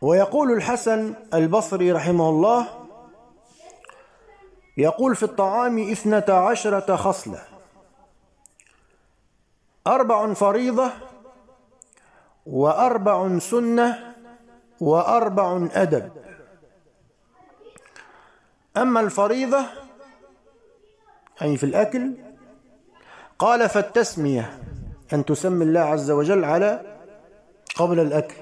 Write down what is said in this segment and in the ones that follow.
ويقول الحسن البصري رحمه الله، يقول في الطعام 12 خصلة: 4 فريضة، 4 سنة، 4 أدب. أما الفريضة أي في الأكل قال: فالتسمية، أن تسمي الله عز وجل قبل الأكل.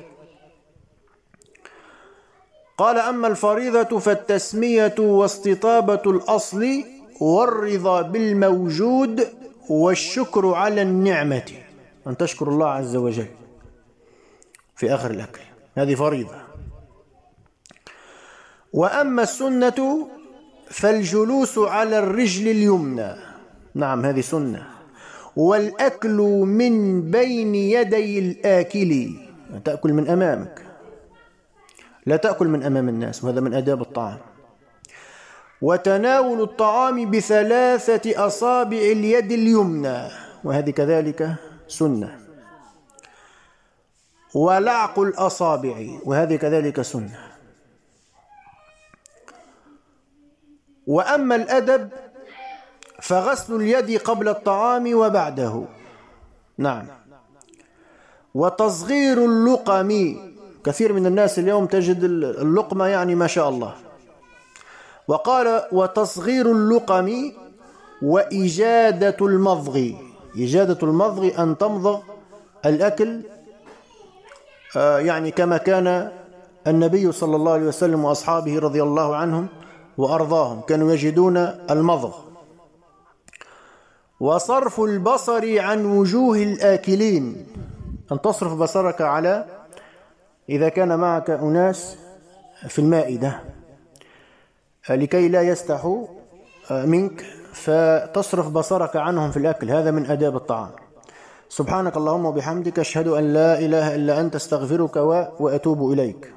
قال: أما الفريضة فالتسمية واستطابة الأصل والرضا بالموجود والشكر على النعمة، أن تشكر الله عز وجل في آخر الأكل، هذه فريضة. وأما السنة فالجلوس على الرجل اليمنى، نعم هذه سنة، والأكل من بين يدي الآكل، تأكل من أمامك، لا تأكل من أمام الناس، وهذا من آداب الطعام. وتناول الطعام ب3 أصابع اليد اليمنى، وهذه كذلك سنة. ولعق الأصابع، وهذه كذلك سنة. وأما الأدب فغسل اليد قبل الطعام وبعده، نعم. وتصغير اللقم، كثير من الناس اليوم تجد اللقمة يعني ما شاء الله. وقال: وتصغير اللقم وإجادة المضغ. إجادة المضغ أن تمضغ الأكل، يعني كما كان النبي صلى الله عليه وسلم وأصحابه رضي الله عنهم وأرضاهم كانوا يجدون المضغ. وصرف البصر عن وجوه الآكلين، أن تصرف بصرك إذا كان معك أناس في المائدة لكي لا يستحوا منك، فتصرف بصرك عنهم في الأكل، هذا من آداب الطعام. سبحانك اللهم وبحمدك، أشهد أن لا إله إلا أنت، استغفرك وأتوب إليك.